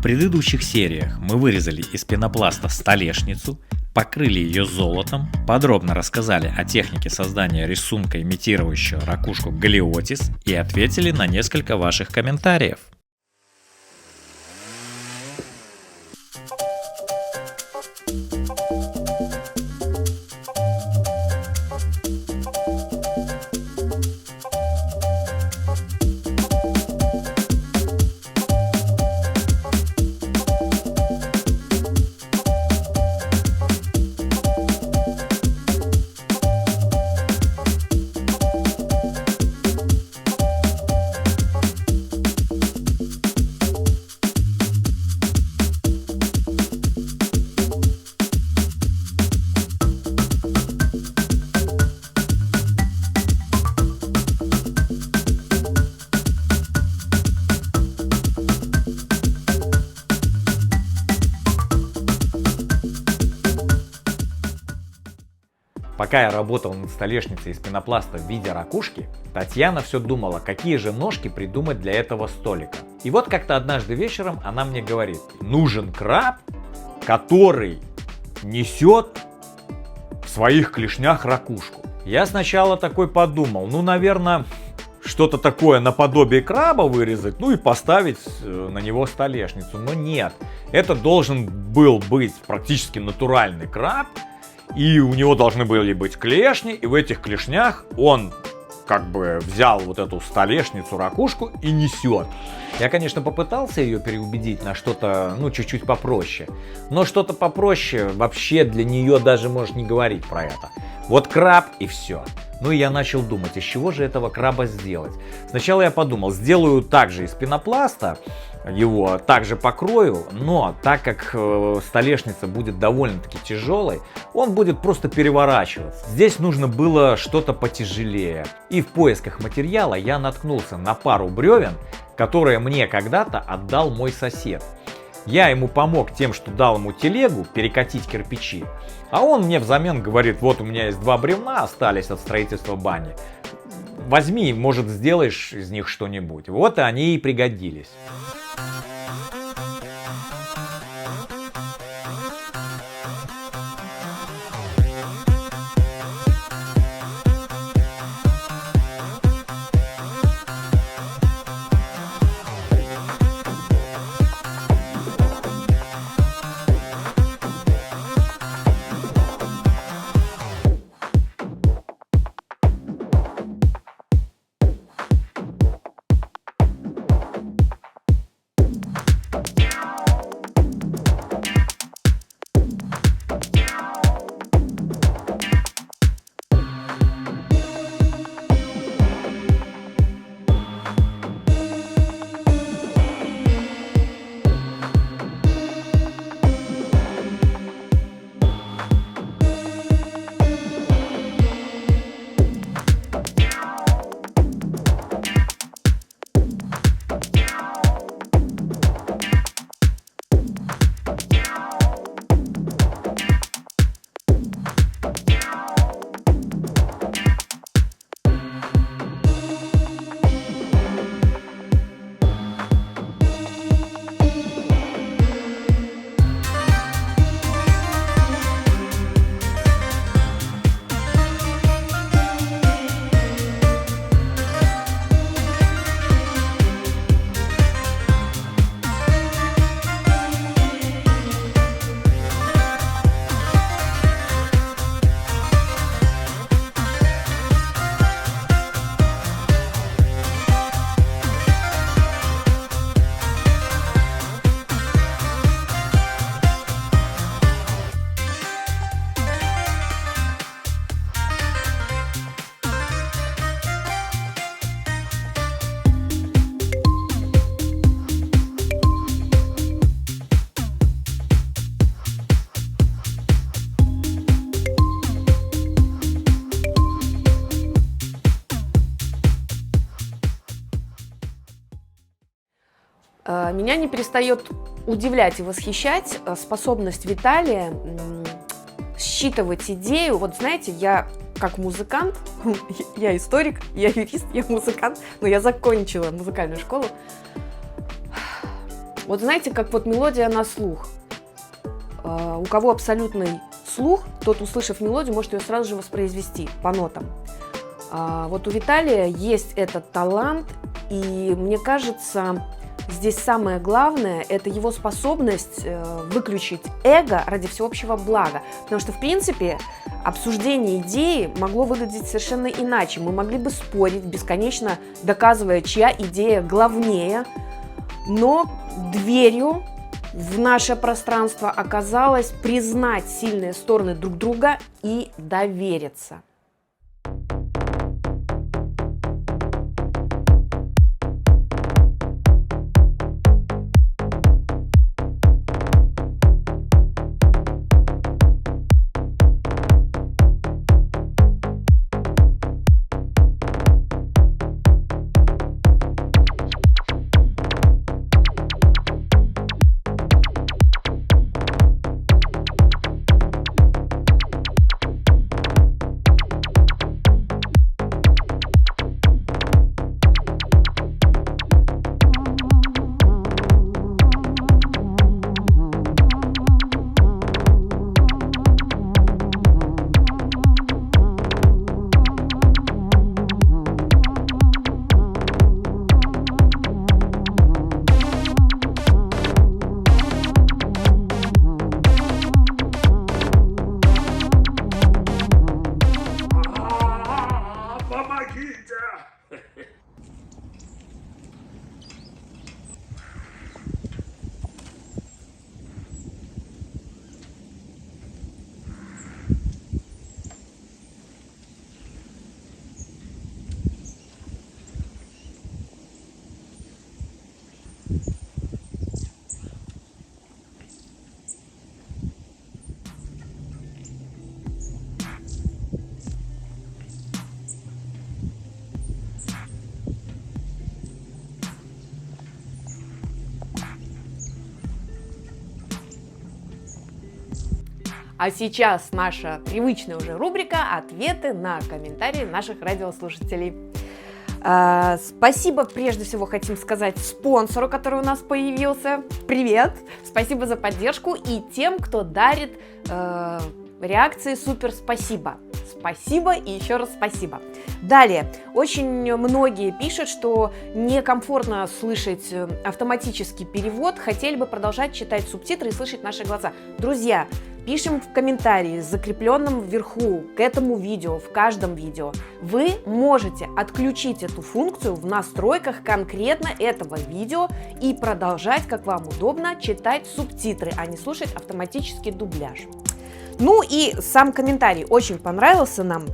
В предыдущих сериях мы вырезали из пенопласта столешницу, покрыли ее золотом, подробно рассказали о технике создания рисунка, имитирующего ракушку галиотис, и ответили на несколько ваших комментариев. Пока я работал над столешницей из пенопласта в виде ракушки, Татьяна все думала, какие же ножки придумать для этого столика. И вот как-то однажды вечером она мне говорит: нужен краб, который несет в своих клешнях ракушку. Я сначала такой подумал, наверное, что-то такое наподобие краба вырезать, и поставить на него столешницу. Но нет, это должен был быть практически натуральный краб. И у него должны были быть клешни, и в этих клешнях он как бы взял вот эту столешницу, ракушку и несет. Я, конечно, попытался ее переубедить на что-то, чуть-чуть попроще. Но что-то попроще вообще для нее даже можешь не говорить про это. Вот краб и все. И я начал думать, из чего же этого краба сделать. Сначала я подумал, сделаю также из пенопласта, его также покрою, но так как столешница будет довольно-таки тяжелой, он будет просто переворачиваться. Здесь нужно было что-то потяжелее. И в поисках материала я наткнулся на пару бревен, которые мне когда-то отдал мой сосед. Я ему помог тем, что дал ему телегу перекатить кирпичи, а он мне взамен говорит: вот у меня есть 2 бревна остались от строительства бани, возьми, может, сделаешь из них что-нибудь. Вот и они и пригодились. Меня не перестает удивлять и восхищать способность Виталия считывать идею. Вот знаете, я как музыкант, я историк, я юрист, я музыкант, но я закончила музыкальную школу. Вот знаете, как вот мелодия на слух. У кого абсолютный слух, тот, услышав мелодию, может ее сразу же воспроизвести по нотам. Вот у Виталия есть этот талант, и мне кажется, здесь самое главное – это его способность выключить эго ради всеобщего блага. Потому что, в принципе, обсуждение идеи могло выглядеть совершенно иначе. Мы могли бы спорить, бесконечно доказывая, чья идея главнее, но дверью в наше пространство оказалось признать сильные стороны друг друга и довериться. А сейчас наша привычная уже рубрика «Ответы на комментарии наших радиослушателей». Спасибо, прежде всего, хотим сказать спонсору, который у нас появился. Привет! Спасибо за поддержку и тем, кто дарит реакции, супер спасибо. Спасибо и еще раз спасибо. Далее, очень многие пишут, что некомфортно слышать автоматический перевод, хотели бы продолжать читать субтитры и слышать наши глаза. Друзья, пишем в комментарии, закрепленном вверху к этому видео, в каждом видео. Вы можете отключить эту функцию в настройках конкретно этого видео и продолжать, как вам удобно, читать субтитры, а не слушать автоматический дубляж. Ну и сам комментарий очень понравился нам.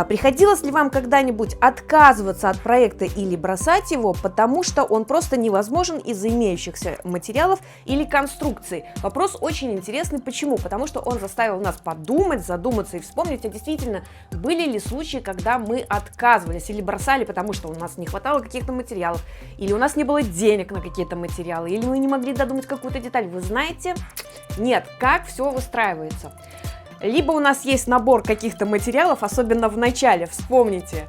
Приходилось ли вам когда-нибудь отказываться от проекта или бросать его, потому что он просто невозможен из-за имеющихся материалов или конструкций? Вопрос очень интересный. Почему? Потому что он заставил нас подумать, задуматься и вспомнить, а действительно, были ли случаи, когда мы отказывались или бросали, потому что у нас не хватало каких-то материалов, или у нас не было денег на какие-то материалы, или мы не могли додумать какую-то деталь. Вы знаете? Нет, как все выстраивается. Либо у нас есть набор каких-то материалов, особенно в начале, вспомните,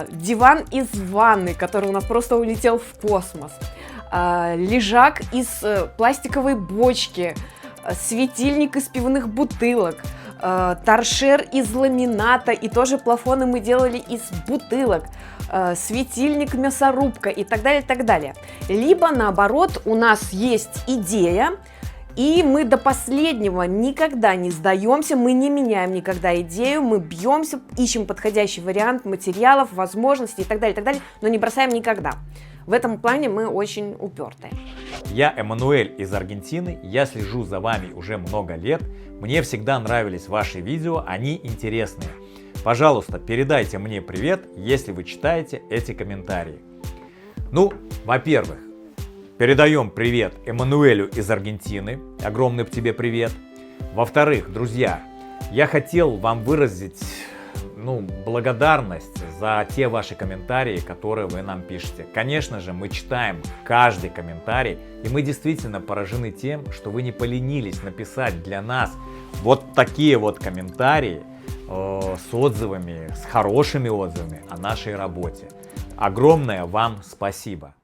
диван из ванны, который у нас просто улетел в космос, лежак из пластиковой бочки, светильник из пивных бутылок, торшер из ламината, и тоже плафоны мы делали из бутылок, светильник, мясорубка и так далее, и так далее. Либо наоборот, у нас есть идея, и мы до последнего никогда не сдаемся, мы не меняем никогда идею, мы бьемся, ищем подходящий вариант материалов, возможностей и так далее, но не бросаем никогда. В этом плане мы очень упертые. Я Эммануэль из Аргентины, я слежу за вами уже много лет, мне всегда нравились ваши видео, они интересные. Пожалуйста, передайте мне привет, если вы читаете эти комментарии. Ну, во-первых, передаем привет Эммануэлю из Аргентины. Огромный тебе привет. Во-вторых, друзья, я хотел вам выразить благодарность за те ваши комментарии, которые вы нам пишете. Конечно же, мы читаем каждый комментарий, и мы действительно поражены тем, что вы не поленились написать для нас вот такие вот комментарии с отзывами, с хорошими отзывами о нашей работе. Огромное вам спасибо.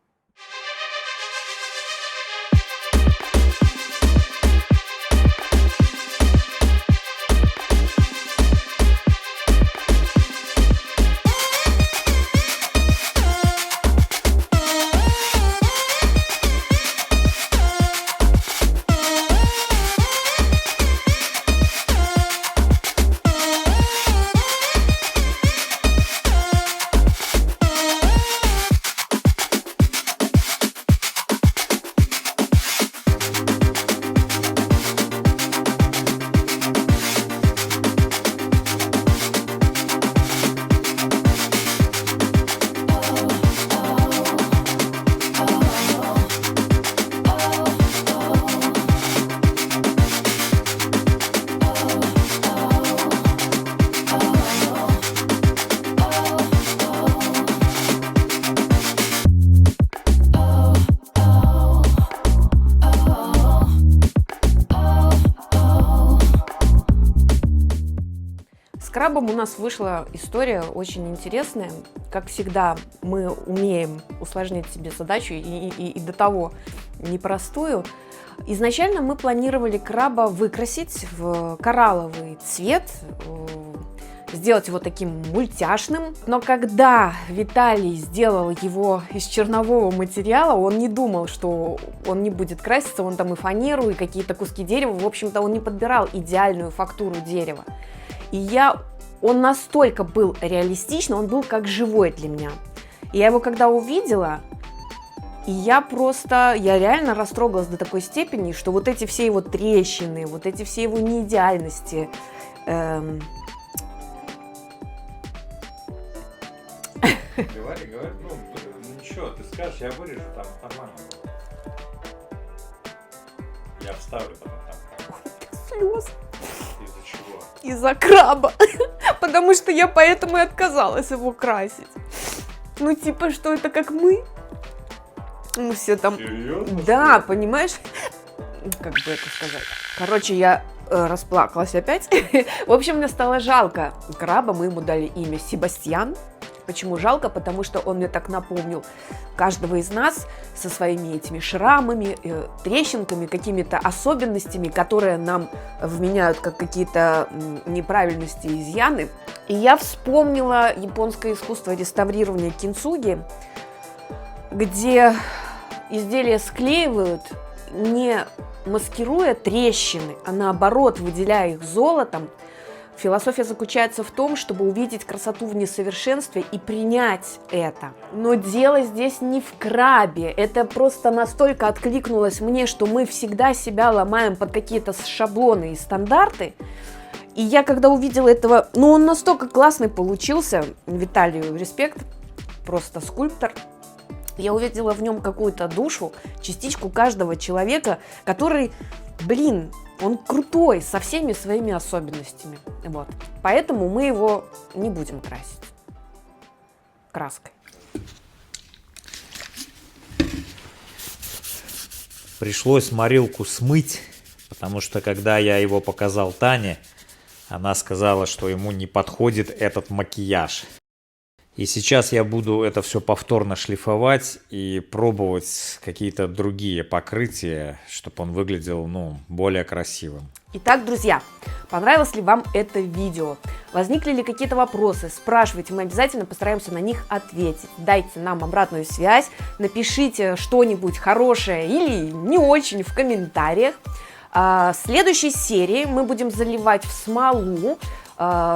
крабом у нас вышла история очень интересная. Как всегда, мы умеем усложнять себе задачу и до того непростую. Изначально мы планировали краба выкрасить в коралловый цвет, сделать его таким мультяшным. Но когда Виталий сделал его из чернового материала, он не думал, что он не будет краситься. Он там и фанеру, и какие-то куски дерева. В общем-то, он не подбирал идеальную фактуру дерева. И он настолько был реалистичный, он был как живой для меня. И я его когда увидела, и я реально растрогалась до такой степени, что вот эти все его трещины, вот эти все его неидеальности, Говори, ну ничего, ты скажешь, я вырежу, там нормально. Я вставлю потом там. Слез. Из-за чего? Из-за краба. Потому что я поэтому и отказалась его красить. Ну, типа, что это как мы? Мы все там... Серьезно? Да, понимаешь? Как бы это сказать? Короче, я расплакалась опять. В общем, мне стало жалко краба. Мы ему дали имя Себастьян. Почему жалко? Потому что он мне так напомнил каждого из нас со своими этими шрамами, трещинками, какими-то особенностями, которые нам вменяют как какие-то неправильности, изъяны. И я вспомнила японское искусство реставрирования кинцуги, где изделия склеивают, не маскируя трещины, а наоборот выделяя их золотом. Философия заключается в том, чтобы увидеть красоту в несовершенстве и принять это. Но дело здесь не в крабе. Это просто настолько откликнулось мне, что мы всегда себя ломаем под какие-то шаблоны и стандарты. И я когда увидела этого, он настолько классный получился, Виталию респект, просто скульптор. Я увидела в нем какую-то душу, частичку каждого человека, который, он крутой, со всеми своими особенностями. Вот. Поэтому мы его не будем красить краской. Пришлось морилку смыть, потому что когда я его показал Тане, она сказала, что ему не подходит этот макияж. И сейчас я буду это все повторно шлифовать и пробовать какие-то другие покрытия, чтобы он выглядел, более красивым. Итак, друзья, понравилось ли вам это видео? Возникли ли какие-то вопросы? Спрашивайте, мы обязательно постараемся на них ответить. Дайте нам обратную связь, напишите что-нибудь хорошее или не очень в комментариях. В следующей серии мы будем заливать в смолу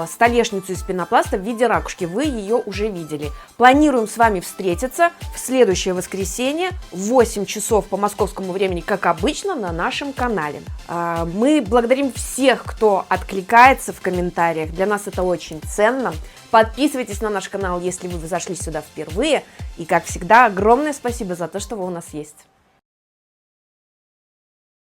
столешницу из пенопласта в виде ракушки. Вы ее уже видели. Планируем с вами встретиться в следующее воскресенье в 8 часов по московскому времени, как обычно, на нашем канале. Мы благодарим всех, кто откликается в комментариях. Для нас это очень ценно. Подписывайтесь на наш канал, если вы зашли сюда впервые. И, как всегда, огромное спасибо за то, что вы у нас есть.